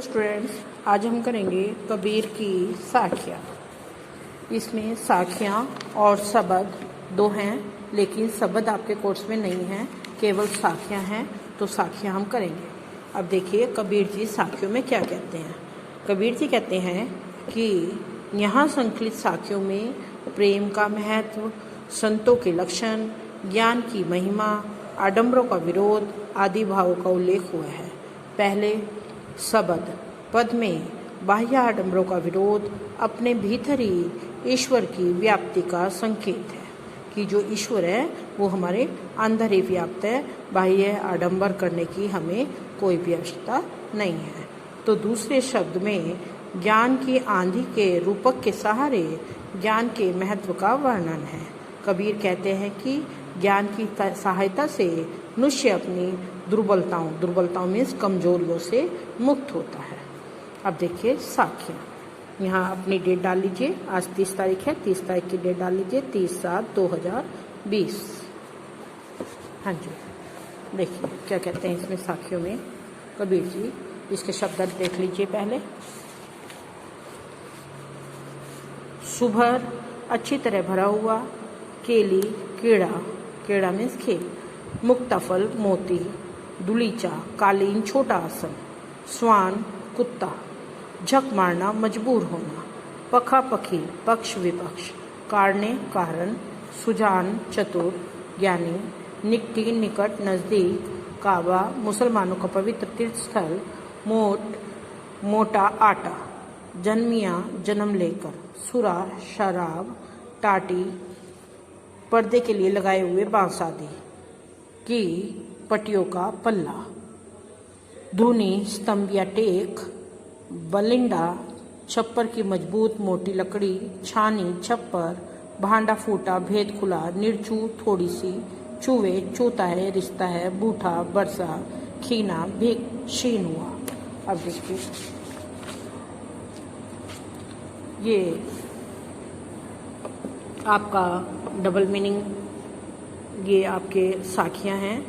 Students, आज हम करेंगे कबीर की साखियाँ। इसमें साखियाँ और शब्द दो हैं, लेकिन शब्द आपके कोर्स में नहीं हैं, केवल साखियाँ हैं। तो साखियाँ हम करेंगे। अब देखिए कबीर जी साखियों में क्या कहते हैं। कबीर जी कहते हैं कि यहाँ संकलित साखियों में प्रेम का महत्व, संतों के लक्षण, ज्ञान की महिमा, आडंबरों का विरोध आदि भावों का उल्लेख हुआ है। पहले शब्द पद में बाह्य आडंबरों का विरोध अपने भीतर ही ईश्वर की व्याप्ति का संकेत है कि जो ईश्वर है वो हमारे अंदर ही व्याप्त है, बाह्य आडंबर करने की हमें कोई भी आवश्यकता नहीं है। तो दूसरे शब्द में ज्ञान की आंधी के रूपक के सहारे ज्ञान के महत्व का वर्णन है। कबीर कहते हैं कि ज्ञान की सहायता से मनुष्य अपनी दुर्बलताओं में कमजोरियों से मुक्त होता है। अब देखिए साखियाँ, यहाँ अपनी डेट डाल लीजिए। आज 30 तारीख है, 30 तारीख की डेट डाल लीजिए, 30/7/2020। हाँ जी, देखिए क्या कहते हैं इसमें साखियों में कबीर जी। इसके शब्द देख लीजिए पहले। सुभर अच्छी तरह भरा हुआ, केली कीड़ा मीन्स खेल, मुक्ताफल मोती, दुलीचा कालीन छोटा आसन, स्वान कुत्ता, झक मारना मजबूर होना, पखा पखी पक्ष विपक्ष, कारणे कारण, सुजान चतुर ज्ञानी, निकटी निकट नज़दीक, काबा मुसलमानों का पवित्र तीर्थ स्थल, मोटा आटा, जन्मिया जन्म लेकर, सुरा शराब, टाटी पर्दे के लिए लगाए हुए बांस आदि की पट्टियों का पल्ला, धुनी स्तंभ या टेक, बलिंडा छप्पर की मजबूत मोटी लकड़ी, छानी छप्पर, भांडा फूटा भेद खुला, निर्चू थोड़ी सी, चूहे चूता है रिश्ता है, बूठा बरसा, खीना भी क्षीण हुआ। अब देखिए ये आपका डबल मीनिंग, ये आपके साखियाँ हैं।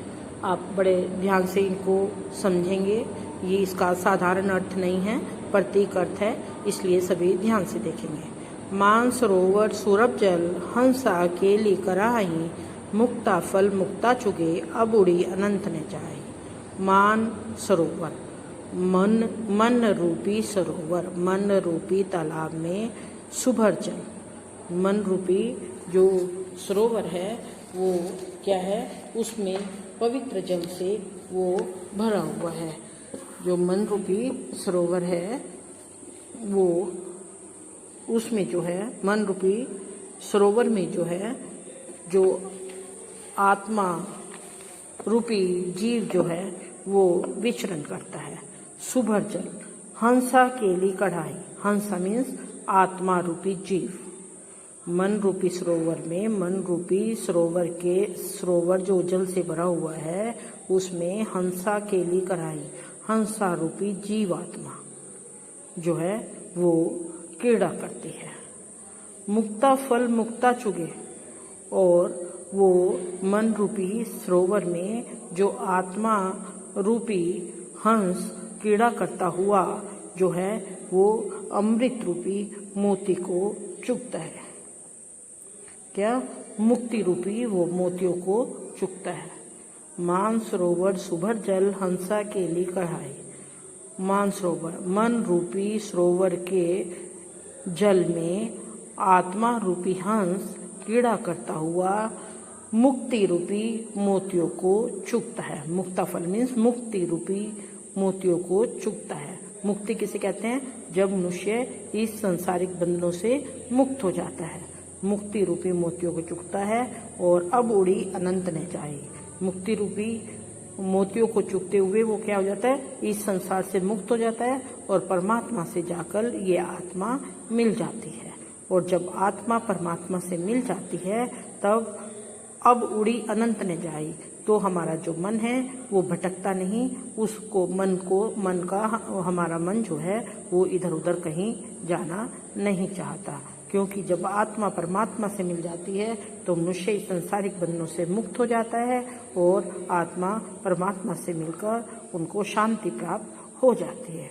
आप बड़े ध्यान से इनको समझेंगे। ये इसका साधारण अर्थ नहीं है, प्रतीक अर्थ है, इसलिए सभी ध्यान से देखेंगे। मान सरोवर सूरभ जल, हंसा केली कराई, मुक्ता फल मुक्ता चुगे, अब उड़ी अनंत ने जाए। मान सरोवर मन रूपी सरोवर, मन रूपी तालाब में सुभर जल, मन रूपी जो सरोवर है वो क्या है, उसमें पवित्र जल से वो भरा हुआ है। जो मन रूपी सरोवर है वो उसमें जो है मन रूपी सरोवर में जो है जो आत्मा रूपी जीव जो है वो विचरण करता है। सुभर जल, हंसा केली कढ़ाई, हंसा मीन्स आत्मा रूपी जीव, मन रूपी सरोवर में, मन रूपी सरोवर जो जल से भरा हुआ है उसमें हंसा केली कढ़ाई, हंसा रूपी जीवात्मा जो है वो क्रीड़ा करती है। मुक्ता फल मुक्ता चुगे, और वो मन रूपी सरोवर में जो आत्मा रूपी हंस क्रीड़ा करता हुआ जो है वो अमृत रूपी मोती को चुगता है। क्या? मुक्ति रूपी वो मोतियों को चुगता है। मान सरोवर सुभर जल, हंसा केली कढ़ाई। मान सरोवर मन रूपी सरोवर के जल में आत्मा रूपी हंस क्रीड़ा करता हुआ मुक्ति रूपी मोतियों को चुगता है। मुक्ताफल मीन्स मुक्ति रूपी मोतियों को चुगता है। मुक्ति किसे कहते हैं? जब मनुष्य इस सांसारिक बंधनों से मुक्त हो जाता है, मुक्ति रूपी मोतियों को चुगता है। और अब उड़ी अनंत ने जाए, मुक्ति रूपी मोतियों को चुगते हुए वो क्या हो जाता है, इस संसार से मुक्त हो जाता है और परमात्मा से जाकर ये आत्मा मिल जाती है। और जब आत्मा परमात्मा से मिल जाती है तब अब उड़ी अनंत ने जाई, तो हमारा जो मन है वो भटकता नहीं, उसको मन का हमारा मन जो है वो इधर उधर कहीं जाना नहीं चाहता, क्योंकि जब आत्मा परमात्मा से मिल जाती है तो मनुष्य इस संसारिक बंधनों से मुक्त हो जाता है और आत्मा परमात्मा से मिलकर उनको शांति प्राप्त हो जाती है।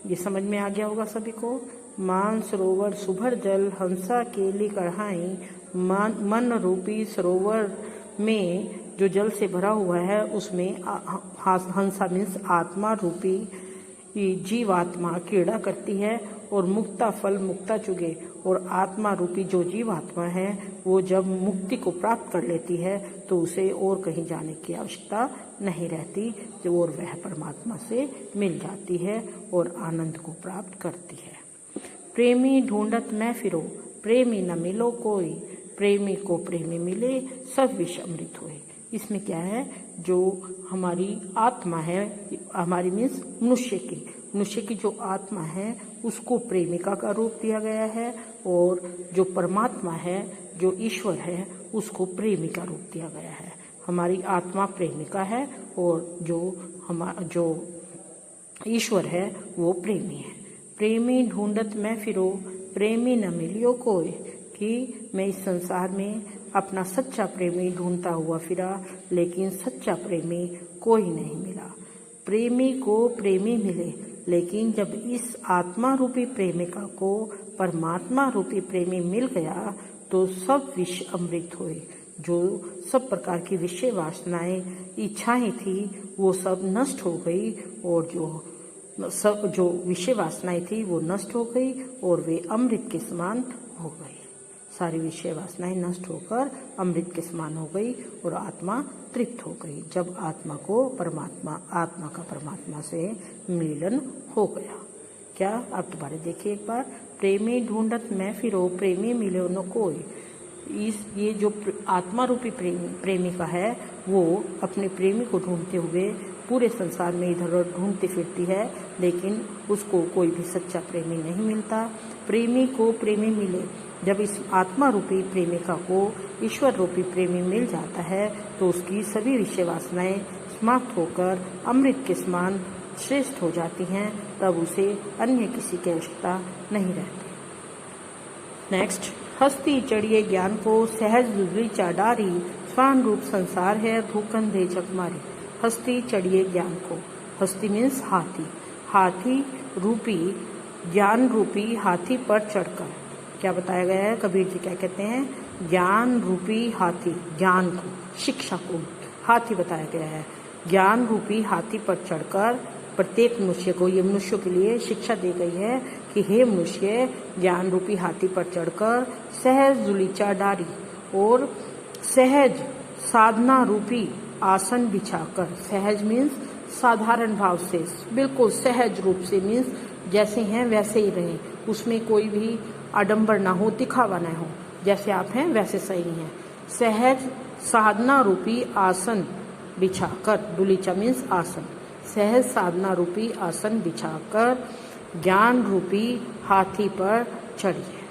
ये समझ में आ गया होगा सभी को। मान सरोवर सुभर जल, हंसा केली कढ़ाई। मन रूपी सरोवर में जो जल से भरा हुआ है उसमें हंसा मीन्स आत्मा रूपी जीवात्मा क्रीड़ा करती है और मुक्ता फल मुक्ता चुगे। और आत्मा रूपी जो जीवात्मा है वो जब मुक्ति को प्राप्त कर लेती है तो उसे और कहीं जाने की आवश्यकता नहीं रहती, और वह परमात्मा से मिल जाती है और आनंद को प्राप्त करती है। प्रेमी ढूंढत मैं फिरो, प्रेमी न मिलो कोई। प्रेमी को प्रेमी मिले, सब विष अमृत होए। इसमें क्या है, जो हमारी आत्मा है, हमारी मीन्स मनुष्य की जो आत्मा है उसको प्रेमिका का रूप दिया गया है, और जो परमात्मा है, जो ईश्वर है, उसको प्रेमी का रूप दिया गया है। हमारी आत्मा प्रेमिका है और जो ईश्वर है वो प्रेमी है। प्रेमी ढूंढत मैं फिरो, प्रेमी न मिलियो कोई। कि मैं इस संसार में अपना सच्चा प्रेमी ढूंढता हुआ फिरा, लेकिन सच्चा प्रेमी कोई नहीं मिला। प्रेमी को प्रेमी मिले, लेकिन जब इस आत्मा रूपी प्रेमिका को परमात्मा रूपी प्रेमी मिल गया तो सब विष अमृत हुए। जो सब प्रकार की विषय वासनाएं, इच्छाएं थी वो सब नष्ट हो गई, और जो विषय वासनाएं थी वो नष्ट हो गई और वे अमृत के समान हो गई। सारी विषय वासनाएं नष्ट होकर अमृत के समान हो गई और आत्मा तृप्त हो गई। जब आत्मा का परमात्मा से मिलन हो गया। क्या आप दोबारा देखिए एक बार। प्रेमी ढूंढत मैं फिरो, प्रेमी मिले न कोई। ये जो आत्मा रूपी प्रेमिका है वो अपने प्रेमी को ढूंढते हुए पूरे संसार में इधर उधर ढूंढती फिरती है, लेकिन उसको कोई भी सच्चा प्रेमी नहीं मिलता। प्रेमी को प्रेमी मिले, जब इस आत्मा रूपी प्रेमिका को ईश्वर रूपी प्रेमी मिल जाता है तो उसकी सभी विषय वासनाएं समाप्त होकर अमृत के समान श्रेष्ठ हो जाती हैं। तब उसे अन्य किसी की आवश्यकता नहीं रहती। नेक्स्ट, हस्ती चढ़िए ज्ञान को, सहज दुबली चाडारी। स्वान रूप संसार है, धूकन दे जगमारी। हस्ती चढ़िए ज्ञान को, हस्ती मीन्स हाथी रूपी ज्ञान रूपी हाथी पर चढ़कर। क्या बताया गया है, कबीर जी क्या कहते हैं, ज्ञान रूपी हाथी, ज्ञान को, शिक्षा को हाथी बताया गया है। ज्ञान रूपी हाथी पर चढ़कर प्रत्येक मनुष्य को, ये मनुष्यों के लिए शिक्षा दी गई है कि हे मनुष्य, ज्ञान रूपी हाथी पर चढ़कर सहज जुलीचा डारी और सहज साधना रूपी आसन बिछाकर। सहज मीन्स साधारण भाव से, बिल्कुल सहज रूप से मीन्स जैसे हैं वैसे ही रहें, उसमें कोई भी आडंबर ना हो, दिखावा ना हो, जैसे आप हैं वैसे सही हैं। सहज साधना रूपी आसन बिछाकर, दुलीचा मीन्स आसन, सहज साधना रूपी आसन बिछाकर ज्ञान रूपी हाथी पर चढ़िए।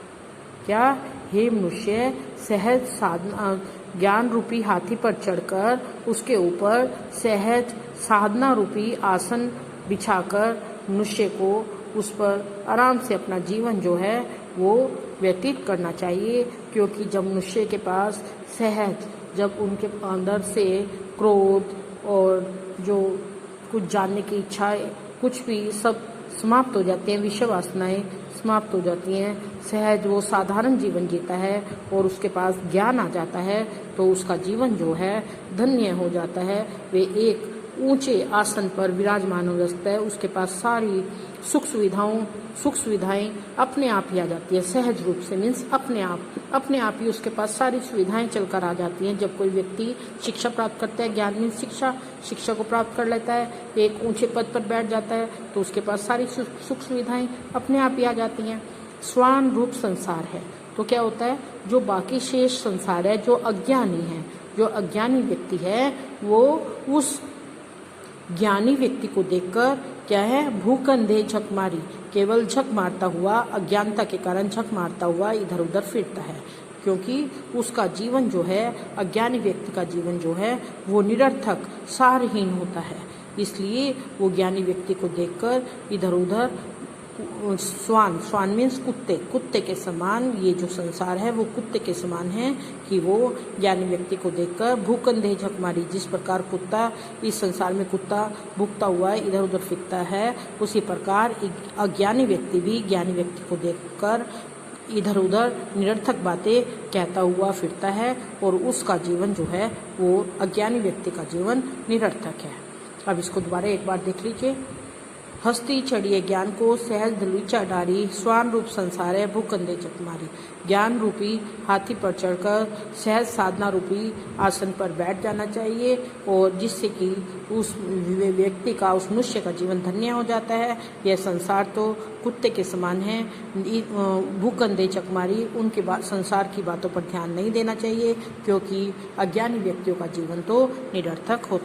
क्या, हे मनुष्य, सहज साधना ज्ञान रूपी हाथी पर चढ़कर उसके ऊपर सहज साधना रूपी आसन बिछाकर मनुष्य को उस पर आराम से अपना जीवन जो है वो व्यतीत करना चाहिए। क्योंकि जब मनुष्य के पास सहज, जब उनके अंदर से क्रोध और जो कुछ जानने की इच्छा, कुछ भी सब समाप्त हो जाती हैं, विषय वासनाएं समाप्त हो जाती हैं, सहज वो साधारण जीवन जीता है और उसके पास ज्ञान आ जाता है तो उसका जीवन जो है धन्य हो जाता है। वे एक ऊंचे आसन पर विराजमान हो जाता है, उसके पास सारी सुख सुविधाएं अपने आप ही आ जाती है। सहज रूप से मीन्स अपने आप ही उसके पास सारी सुविधाएं चलकर आ जाती हैं। जब कोई व्यक्ति शिक्षा प्राप्त करता है, ज्ञान मीन्स शिक्षा को प्राप्त कर लेता है, एक ऊंचे पद पर बैठ जाता है तो उसके पास सारी सुख सुविधाएं अपने आप ही आ जाती हैं। स्वान रूप संसार है तो क्या होता है, जो बाकी शेष संसार है, जो अज्ञानी है, जो अज्ञानी व्यक्ति है, वो उस ज्ञानी व्यक्ति को देखकर क्या है, भूकंधे झक मारी, केवल झक मारता हुआ, अज्ञानता के कारण झक मारता हुआ इधर उधर फिरता है। क्योंकि उसका जीवन जो है, अज्ञानी व्यक्ति का जीवन जो है वो निरर्थक सारहीन होता है। इसलिए वो ज्ञानी व्यक्ति को देखकर इधर उधर स्वान मीन्स कुत्ते के समान ये जो संसार है वो कुत्ते के समान है कि वो ज्ञानी व्यक्ति को देखकर भूखंदे झक मारी। जिस प्रकार कुत्ता इस संसार में कुत्ता भूखता हुआ इधर उधर फिरता है, उसी प्रकार अज्ञानी व्यक्ति भी ज्ञानी व्यक्ति को देखकर इधर उधर निरर्थक बातें कहता हुआ फिरता है और उसका जीवन जो है वो अज्ञानी व्यक्ति का जीवन निरर्थक है। अब इसको दोबारा एक बार देख लीजिए। हस्ती चढ़िए ज्ञान को सहज धलुचा डारी, स्वान रूप संसार है भूखंदे चकमारी। ज्ञान रूपी हाथी पर चढ़कर सहज साधना रूपी आसन पर बैठ जाना चाहिए और जिससे कि उस व्यक्ति का, उस मनुष्य का जीवन धन्य हो जाता है। यह संसार तो कुत्ते के समान है, भूखंदे चकमारी, उनके संसार की बातों पर ध्यान नहीं देना चाहिए क्योंकि अज्ञानी व्यक्तियों का जीवन तो निरर्थक होता है।